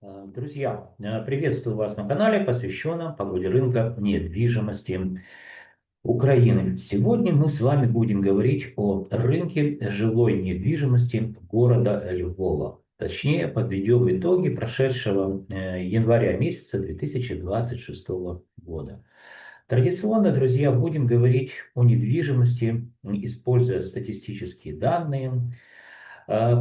Друзья, приветствую вас на канале, посвященном погоде рынка недвижимости Украины. Сегодня мы с вами будем говорить о рынке жилой недвижимости города Львова. Точнее, подведем итоги прошедшего января месяца 2026 года. Традиционно, друзья, будем говорить о недвижимости, используя статистические данные.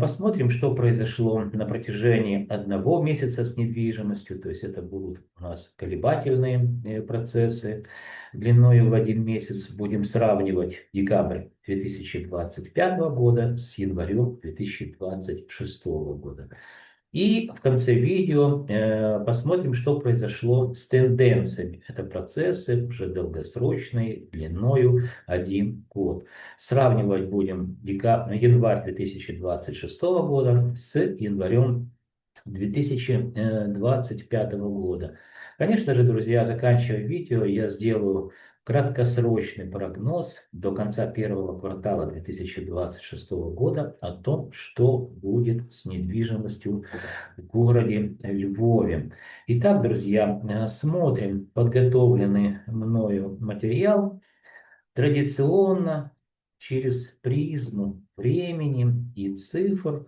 Посмотрим, что произошло на протяжении одного месяца с недвижимостью, то есть это будут у нас колебательные процессы длиной в один месяц. Будем сравнивать декабрь 2025 года с январем 2026 года. И в конце видео посмотрим, что произошло с тенденциями. Это процессы уже долгосрочные, длиною 1 год. Сравнивать будем январь 2026 года с январем 2025 года. Конечно же, друзья, заканчивая видео, я сделаю краткосрочный прогноз до конца первого квартала 2026 года о том, что будет с недвижимостью в городе Львове. Итак, друзья, смотрим подготовленный мною материал традиционно через призму времени и цифр.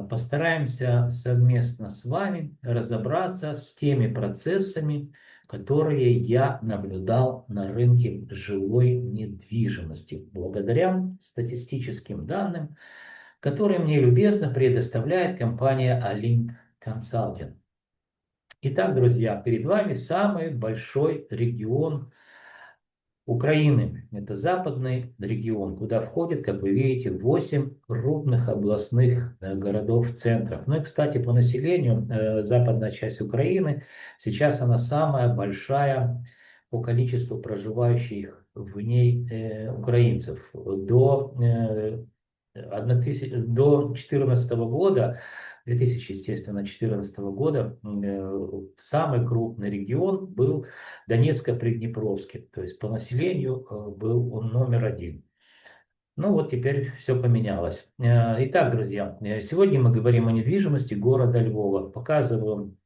Постараемся совместно с вами разобраться с теми процессами, которые я наблюдал на рынке жилой недвижимости, благодаря статистическим данным, которые мне любезно предоставляет компания Олимп Consulting. Итак, друзья, перед вами самый большой регион Украины. Это западный регион, куда входит, как вы видите, 8 крупных областных городов-центров. Ну и, кстати, по населению западная часть Украины, сейчас она самая большая по количеству проживающих в ней украинцев. До 2014 года, 2014 года, самый крупный регион был Донецко-Приднепровский, то есть по населению был он номер один. Ну вот теперь все поменялось. Итак, друзья, сегодня мы говорим о недвижимости города Львова. Показываю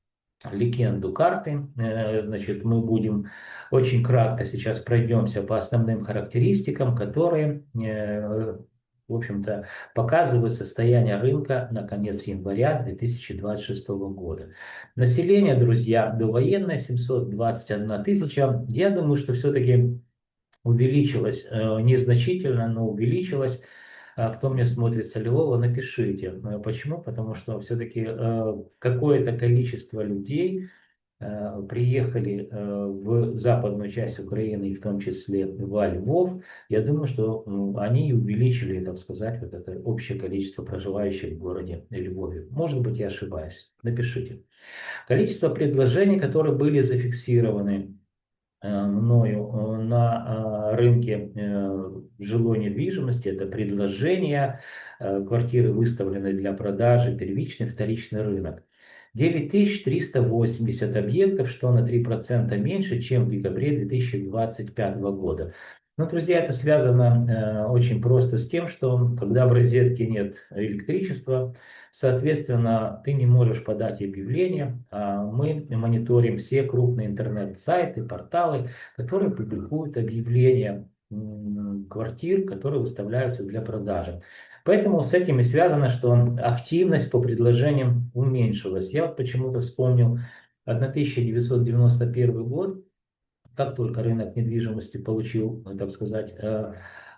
легенду карты. Значит, мы будем очень кратко сейчас пройдемся по основным характеристикам, которые, в общем-то, показывают состояние рынка на конец января 2026 года. Население, друзья, довоенное 721 тысяча. Я думаю, что все-таки увеличилось, незначительно, но увеличилось. Кто мне смотрит с Львова, напишите. Почему? Потому что все-таки какое-то количество людей приехали в западную часть Украины, и в том числе во Львов. Я думаю, что они увеличили, так сказать, вот это общее количество проживающих в городе Львове. Может быть, я ошибаюсь. Напишите. Количество предложений, которые были зафиксированы мною на рынке жилой недвижимости, это предложения, квартиры выставлены для продажи, первичный, вторичный рынок. 9380 объектов, что на 3% меньше, чем в декабре 2025 года. Но, друзья, это связано очень просто с тем, что когда в розетке нет электричества, соответственно, ты не можешь подать объявление. Мы мониторим все крупные интернет-сайты, порталы, которые публикуют объявления квартир, которые выставляются для продажи. Поэтому с этим и связано, что активность по предложениям уменьшилась. Я вот почему-то вспомнил 1991 год, как только рынок недвижимости получил, так сказать,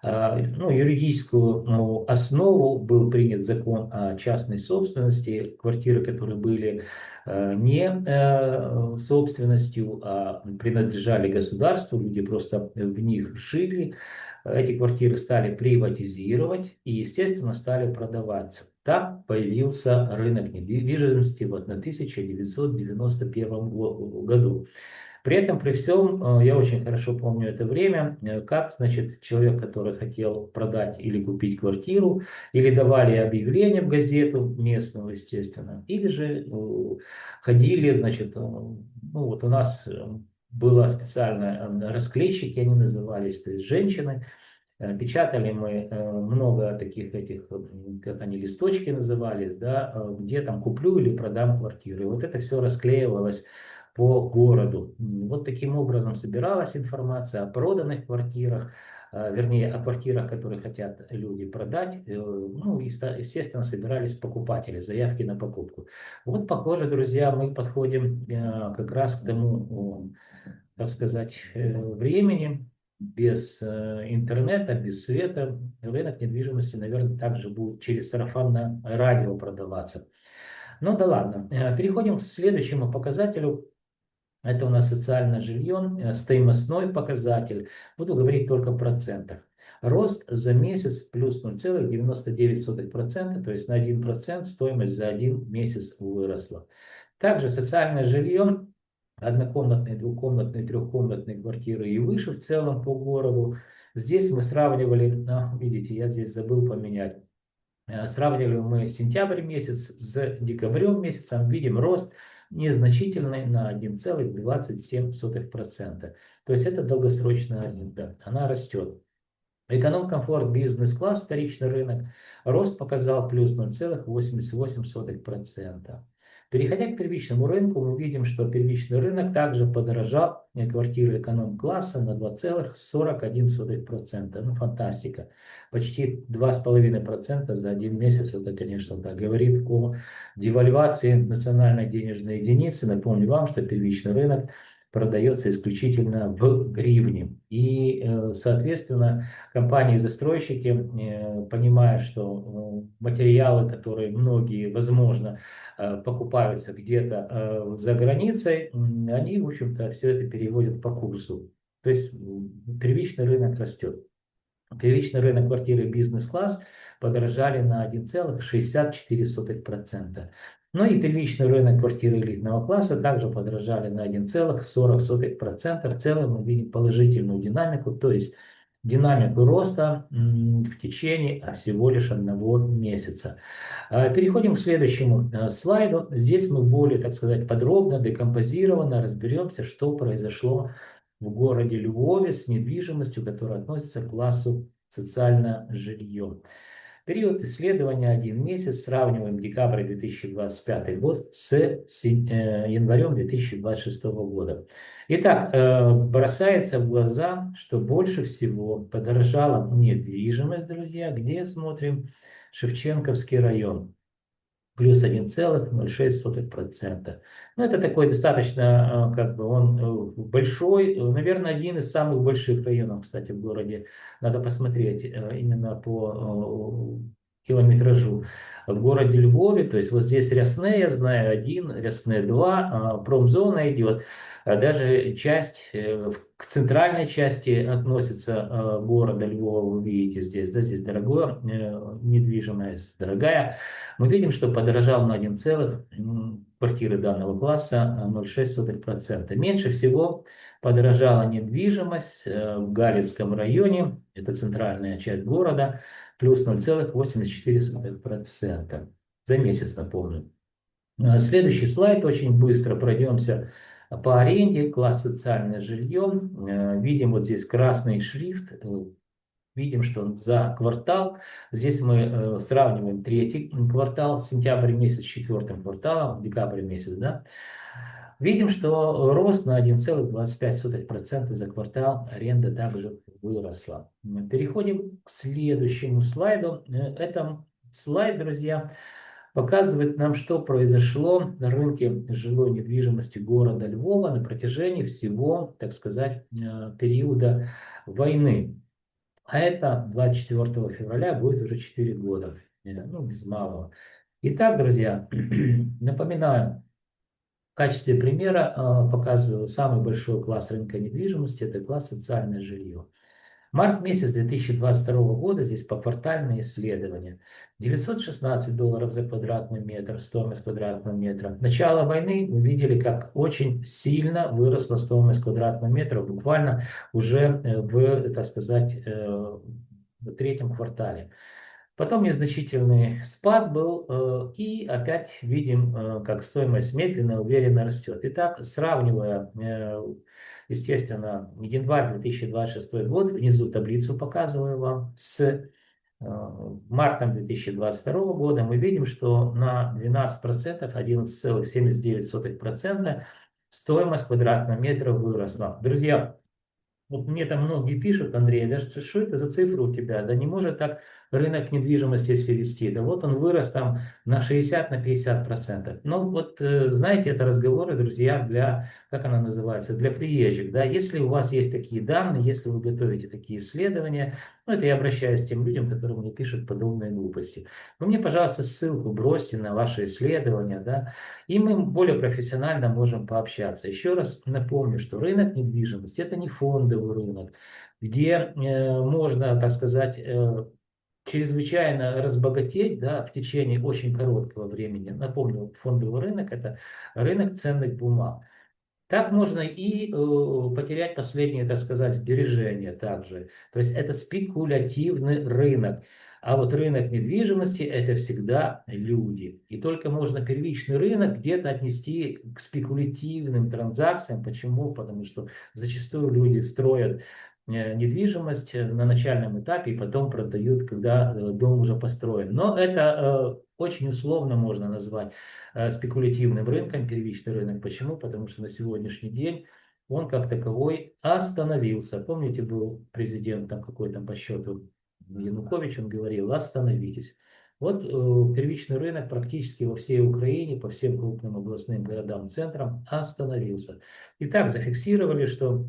ну, юридическую основу, был принят закон о частной собственности. Квартиры, которые были не собственностью, а принадлежали государству, люди просто в них жили. Эти квартиры стали приватизировать и, естественно, стали продаваться. Так появился рынок недвижимости в 1991 году. При этом, при всем, я очень хорошо помню это время, как, значит, человек, который хотел продать или купить квартиру, или давали объявление в газету местную, естественно, или же ходили, значит, ну вот у нас было специально расклейщики, они назывались, то есть женщины, Печатали мы много таких этих, как они, листочки назывались, да, где там куплю или продам квартиру. И вот это все расклеивалось по городу. Вот таким образом собиралась информация о проданных квартирах, вернее, о квартирах, которые хотят люди продать. Ну, и, естественно, собирались покупатели, заявки на покупку. Вот, похоже, друзья, мы подходим как раз к тому, так сказать, времени. Без интернета, без света рынок недвижимости, наверное, также будет через сарафанное радио продаваться. Ну да ладно. Переходим к следующему показателю. Это у нас социальное жилье, стоимостной показатель. Буду говорить только в процентах. Рост за месяц плюс 0,99%, то есть на 1% стоимость за один месяц выросла. Также социальное жилье, однокомнатные, двухкомнатные, трехкомнатные квартиры и выше в целом по городу. Здесь мы сравнивали, видите, я здесь забыл поменять. Сравнивали мы сентябрь месяц с декабрем месяцем, видим рост незначительный на 1,27%. То есть это долгосрочная аренда, она растет. Эконом-комфорт, бизнес-класс, вторичный рынок, рост показал плюс 0,88%. Переходя к первичному рынку, мы видим, что первичный рынок также подорожал квартиры эконом-класса на 2,41%. Ну, фантастика. Почти 2,5% за один месяц. Это, конечно, да, говорит о девальвации национальной денежной единицы. Напомню вам, что первичный рынок продается исключительно в гривне. И, соответственно, компании-застройщики, понимая, что материалы, которые многие, возможно, покупаются где-то за границей, они, в общем-то, все это переводят по курсу. То есть первичный рынок растет. Первичный рынок квартиры бизнес-класс подорожали на 1,64%. Ну и первичный рынок квартиры элитного класса также подорожали на 1,40%. В целом мы видим положительную динамику, то есть динамику роста в течение всего лишь одного месяца. Переходим к следующему слайду. Здесь мы более, так сказать, подробно, декомпозированно разберемся, что произошло в городе Львове с недвижимостью, которая относится к классу социальное жилье. Период исследования 1 месяц, сравниваем декабрь 2025 год с январем 2026 года. Итак, бросается в глаза, что больше всего подорожала недвижимость, друзья, где смотрим Шевченковский район. Плюс 1,06%. Ну, это такой достаточно, как бы он большой, наверное, один из самых больших районов, кстати, в городе. Надо посмотреть именно по километражу. В городе Львове, то есть вот здесь Рясне, я знаю, 1, Рясне 2, промзона идет. Даже часть, к центральной части относится города Львова, вы видите здесь, да, здесь дорогое, недвижимость дорогая. Мы видим, что подорожал на 1 целых квартиры данного класса 0,06%. Меньше всего подорожала недвижимость в Галицком районе, это центральная часть города, плюс 0,84% за месяц, напомню. Следующий слайд, очень быстро пройдемся по аренде, класс социальное жилье. Видим вот здесь красный шрифт. Видим, что за квартал, здесь мы сравниваем третий квартал, сентябрь месяц с четвертым кварталом, декабрь месяц, да. Видим, что рост на 1,25% за квартал, аренда также выросла. Переходим к следующему слайду. Это слайд, друзья, показывает нам, что произошло на рынке жилой недвижимости города Львова на протяжении всего, так сказать, периода войны. А это 24 февраля будет уже 4 года, ну, без малого. Итак, друзья, напоминаю, в качестве примера показываю самый большой класс рынка недвижимости, это класс социальное жилье. Март месяц 2022 года, здесь поквартальное исследование. $916 за квадратный метр, стоимость квадратного метра. Начало войны мы видели, как очень сильно выросла стоимость квадратного метра, буквально уже в, так сказать, в третьем квартале. Потом незначительный спад был, и опять видим, как стоимость медленно, уверенно растет. Итак, сравнивая естественно, январь 2026 год, внизу таблицу показываю вам, с мартом 2022 года мы видим, что на 12%, 11,79% стоимость квадратного метра выросла. Друзья, вот мне там многие пишут, Андрей, да что это за цифры у тебя? Да не может так рынок недвижимости если вести. Да вот он вырос там на 60, на 50%. Ну вот, знаете, это разговоры, друзья, для, как она называется, для приезжих. Да? Если у вас есть такие данные, если вы готовите такие исследования, ну это я обращаюсь к тем людям, которые мне пишут подобные глупости. Вы мне, пожалуйста, ссылку бросьте на ваши исследования, да, и мы более профессионально можем пообщаться. Еще раз напомню, что рынок недвижимости – это не фондовый рынок, где можно, так сказать, чрезвычайно разбогатеть, да, в течение очень короткого времени. Напомню, фондовый рынок – это рынок ценных бумаг. Так можно и потерять последние, так сказать, сбережения также. То есть это спекулятивный рынок. А вот рынок недвижимости – это всегда люди. И только можно первичный рынок где-то отнести к спекулятивным транзакциям. Почему? Потому что зачастую люди строят недвижимость на начальном этапе и потом продают, когда дом уже построен. Но это очень условно можно назвать спекулятивным рынком, первичный рынок. Почему? Потому что на сегодняшний день он как таковой остановился. Помните, был президентом какой там по счету Янукович, он говорил, остановитесь. Вот первичный рынок практически во всей Украине, по всем крупным областным городам, центрам остановился. И так зафиксировали, что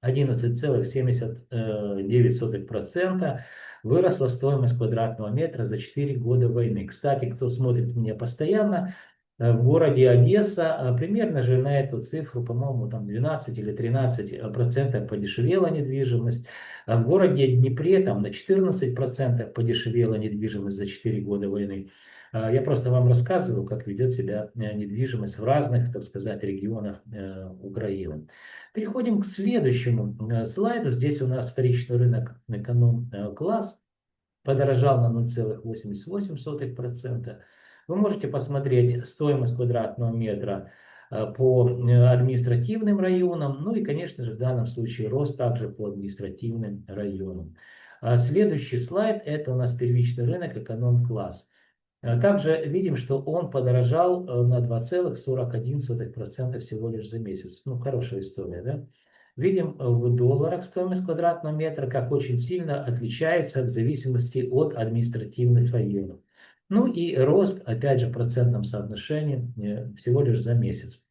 11,79% выросла стоимость квадратного метра за 4 года войны. Кстати, кто смотрит меня постоянно, в городе Одесса примерно же на эту цифру, по-моему, там 12 или 13% подешевела недвижимость. А в городе Днепре там на 14% подешевела недвижимость за 4 года войны. Я просто вам рассказываю, как ведет себя недвижимость в разных, так сказать, регионах Украины. Переходим к следующему слайду. Здесь у нас вторичный рынок эконом-класс подорожал на 0,88%. Вы можете посмотреть стоимость квадратного метра по административным районам, ну и, конечно же, в данном случае рост также по административным районам. Следующий слайд – это у нас первичный рынок эконом-класс. Также видим, что он подорожал на 2,41% всего лишь за месяц. Ну, хорошая история, да? Видим в долларах стоимость квадратного метра, как очень сильно отличается в зависимости от административных районов. Ну и рост, опять же, в процентном соотношении всего лишь за месяц.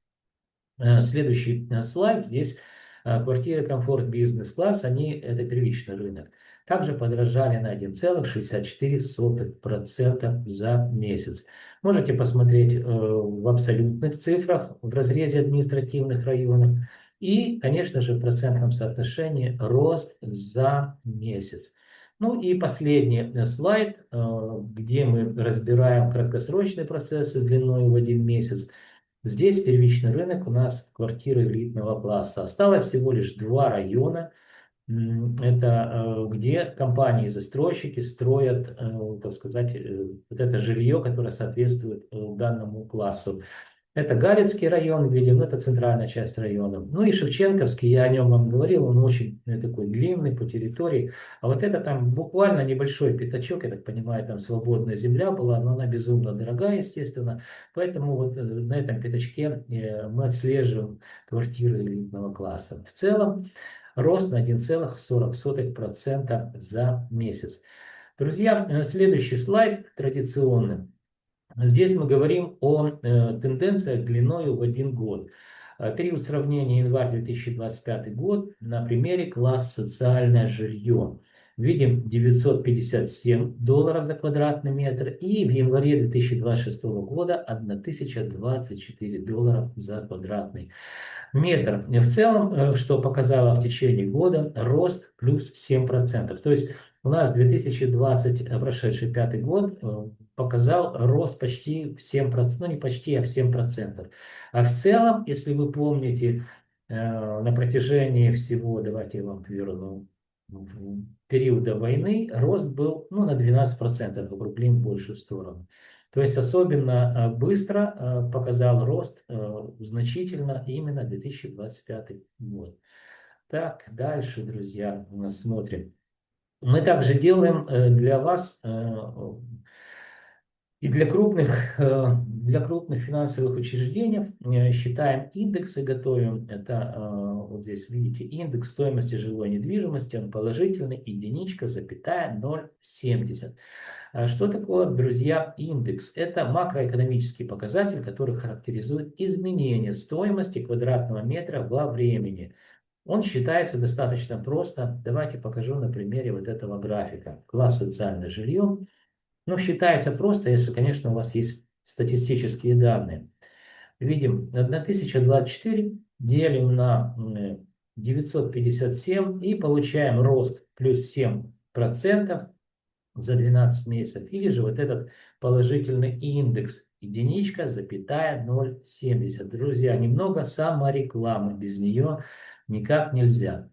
Следующий слайд. Здесь квартиры комфорт бизнес-класс, это первичный рынок. Также подорожали на 1,64% за месяц. Можете посмотреть в абсолютных цифрах в разрезе административных районов. И, конечно же, в процентном соотношении рост за месяц. Ну и последний слайд, где мы разбираем краткосрочные процессы длиной в 1 месяц. Здесь первичный рынок у нас квартиры элитного класса. Осталось всего лишь 2 района. Это где компании-застройщики строят, так сказать, вот это жилье, которое соответствует данному классу. Это Галицкий район, видим, это центральная часть района. Ну и Шевченковский, я о нем вам говорил, он очень такой длинный по территории. А вот это там буквально небольшой пятачок, я так понимаю, там свободная земля была, но она безумно дорогая, естественно. Поэтому вот на этом пятачке мы отслеживаем квартиры элитного класса. В целом рост на 1,40% за месяц. Друзья, следующий слайд традиционный. Здесь мы говорим о тенденциях длиною в 1 год. Период сравнения январь 2025 год на примере класс социальное жилье. Видим $957 за квадратный метр и в январе 2026 года $1024 за квадратный метр. В целом, что показало в течение года, рост плюс 7%. То есть у нас 2020, прошедший 5 год, показал рост почти в 7%, ну не почти, а в 7%. А в целом, если вы помните, на протяжении всего, давайте я вам верну, периода войны, рост был на 12%, округлим в большую сторону. То есть особенно быстро показал рост значительно именно 2025 год. Так, дальше, друзья, мы смотрим. Мы также делаем для вас и для крупных финансовых учреждений считаем индексы, готовим. Это вот здесь видите индекс стоимости жилой недвижимости, он положительный, единичка, запятая, 0,70. Что такое, друзья, индекс? Это макроэкономический показатель, который характеризует изменение стоимости квадратного метра во времени. Он считается достаточно просто. Давайте покажу на примере вот этого графика. Класс социальное жилье. Ну, считается просто, если, конечно, у вас есть статистические данные. Видим, 1024 делим на 957 и получаем рост плюс 7% за 12 месяцев. Или же вот этот положительный индекс единичка, запятая 0,70. Друзья, немного саморекламы, без нее никак нельзя.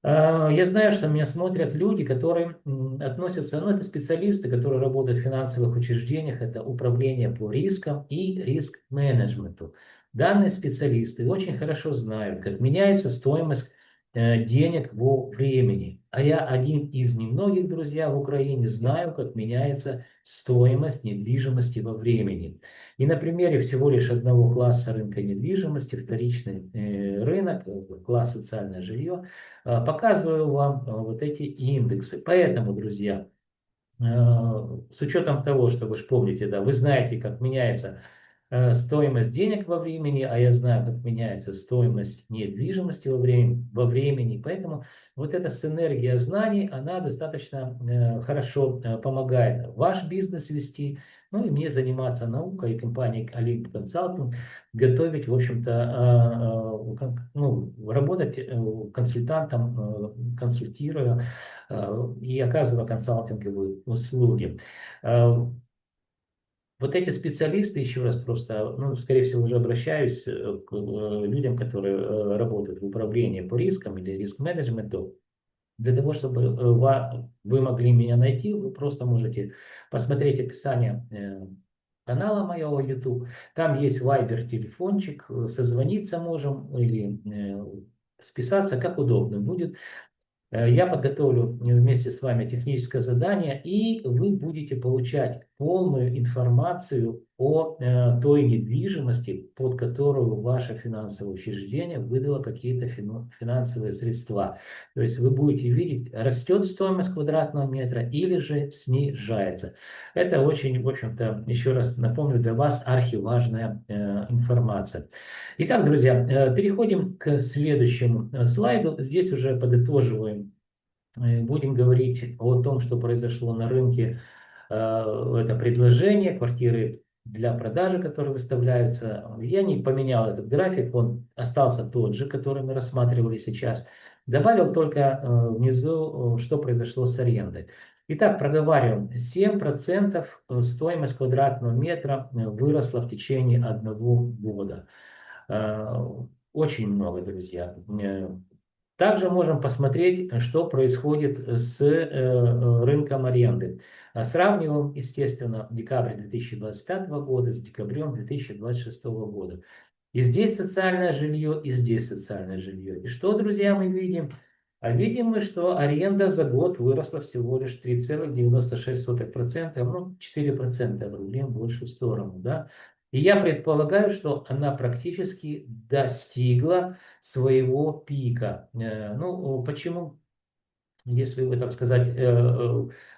Я знаю, что меня смотрят люди, которые относятся, ну, это специалисты, которые работают в финансовых учреждениях, это управление по рискам и риск-менеджменту. Данные специалисты очень хорошо знают, как меняется стоимость денег во времени. А я один из немногих, друзья, в Украине знаю, как меняется стоимость недвижимости во времени. И на примере всего лишь одного класса рынка недвижимости, вторичный рынок, класс социальное жилье, показываю вам вот эти индексы. Поэтому, друзья, с учетом того, что вы же помните, да, вы знаете, как меняется стоимость денег во времени, а я знаю, как меняется стоимость недвижимости во времени. Поэтому вот эта синергия знаний, она достаточно хорошо помогает ваш бизнес вести, ну и мне заниматься наукой и компанией Olymp Consulting, готовить, в общем-то, ну, работать консультантом, консультируя и оказывая консалтинговые услуги. Вот эти специалисты, еще раз просто, ну, скорее всего, уже обращаюсь к людям, которые работают в управлении по рискам или риск-менеджменту. Для того, чтобы вы могли меня найти, вы просто можете посмотреть описание канала моего YouTube. Там есть Viber телефончик, созвониться можем или списаться, как удобно будет. Я подготовлю вместе с вами техническое задание, и вы будете получать полную информацию о той недвижимости, под которую ваше финансовое учреждение выдало какие-то финансовые средства. То есть вы будете видеть, растет стоимость квадратного метра или же снижается. Это очень, в общем-то, еще раз напомню, для вас архиважная информация. Итак, друзья, переходим к следующему слайду. Здесь уже подытоживаем. Будем говорить о том, что произошло на рынке. Это предложение, квартиры для продажи, которые выставляются. Я не поменял этот график, он остался тот же, который мы рассматривали сейчас. Добавил только внизу, что произошло с арендой. Итак, проговариваем. 7% стоимость квадратного метра выросла в течение одного года. Очень много, друзья. Также можем посмотреть, что происходит с рынком аренды. Сравниваем, естественно, декабрь 2025 года с декабрем 2026 года. И здесь социальное жилье, и здесь социальное жилье. И что, друзья, мы видим? А видим мы, что аренда за год выросла всего лишь 3,96%, ну, 4% рублей в большую сторону, да. И я предполагаю, что она практически достигла своего пика. Ну, почему? Если вы, так сказать,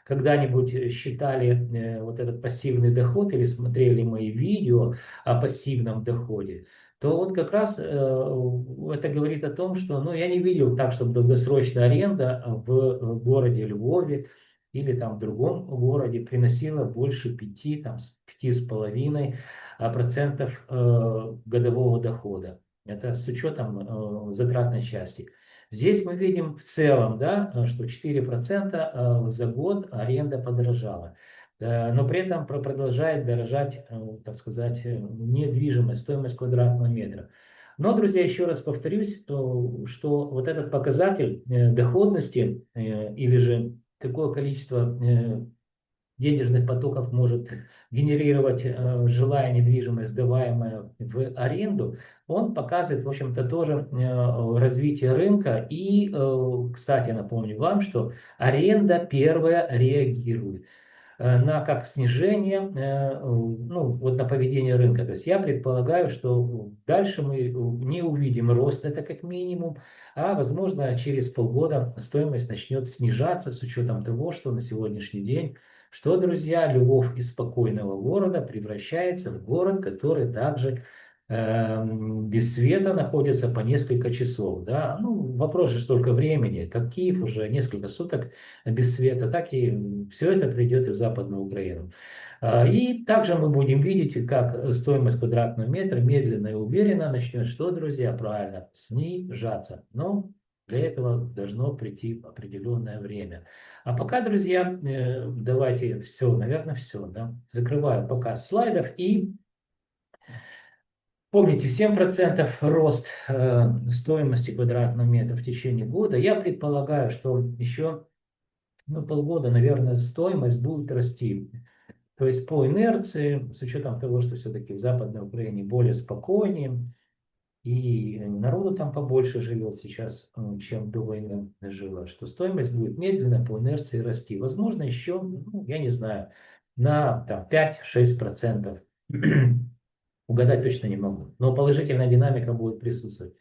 когда-нибудь считали вот этот пассивный доход или смотрели мои видео о пассивном доходе, то вот как раз это говорит о том, что, ну, я не видел так, чтобы долгосрочная аренда в городе Львове или там в другом городе приносила больше 5, там, 5,5% годового дохода. Это с учетом затратной части. Здесь мы видим в целом, да, что 4% за год аренда подорожала. Но при этом продолжает дорожать, так сказать, недвижимость, стоимость квадратного метра. Но, друзья, еще раз повторюсь, что вот этот показатель доходности или же какое количество денежных потоков может генерировать жилая недвижимость, сдаваемая в аренду, он показывает, в общем-то, тоже развитие рынка. И, кстати, напомню вам, что аренда первая реагирует на как снижение, ну, вот на поведение рынка. То есть я предполагаю, что дальше мы не увидим рост, это как минимум, а возможно через полгода стоимость начнет снижаться с учетом того, что на сегодняшний день, что, друзья, Львов из спокойного города превращается в город, который также без света находится по несколько часов. Да? Ну, вопрос же только времени. Как Киев уже несколько суток без света, так и все это придет и в Западную Украину. И также мы будем видеть, как стоимость квадратного метра медленно и уверенно начнет, что, друзья, правильно, снижаться. Но для этого должно прийти определенное время. А пока, друзья, давайте все, наверное, все. Да? Закрываю показ слайдов и помните, 7% рост стоимости квадратного метра в течение года. Я предполагаю, что еще полгода, наверное, стоимость будет расти. То есть по инерции, с учетом того, что все-таки в Западной Украине более спокойнее, и народу там побольше живет сейчас, чем до войны жило, что стоимость будет медленно по инерции расти. Возможно, еще, я не знаю, на 5-6%. Угадать точно не могу. Но положительная динамика будет присутствовать.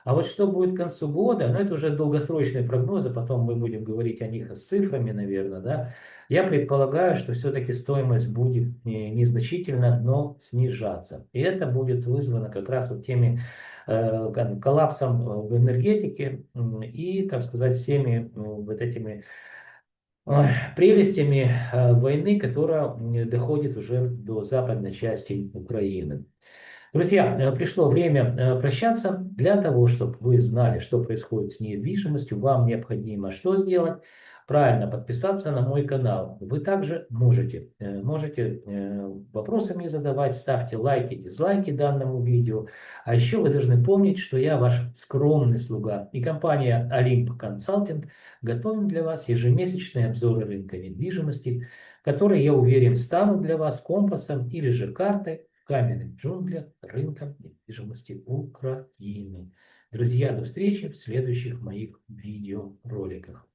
А вот что будет к концу года, это уже долгосрочные прогнозы, потом мы будем говорить о них с цифрами, наверное, да. Я предполагаю, что все-таки стоимость будет незначительно, но снижаться. И это будет вызвано как раз вот теми коллапсом в энергетике и, так сказать, всеми вот этими прелестями войны, которая доходит уже до западной части Украины. Друзья, пришло время прощаться. Для того, чтобы вы знали, что происходит с недвижимостью, вам необходимо что сделать? Правильно подписаться на мой канал. Вы также можете вопросы мне задавать, ставьте лайки, дизлайки данному видео. А еще вы должны помнить, что я ваш скромный слуга. И компания Olymp Consulting готовим для вас ежемесячные обзоры рынка недвижимости, которые, я уверен, станут для вас компасом или же картой в каменных джунглях рынка недвижимости Украины. Друзья, до встречи в следующих моих видеороликах.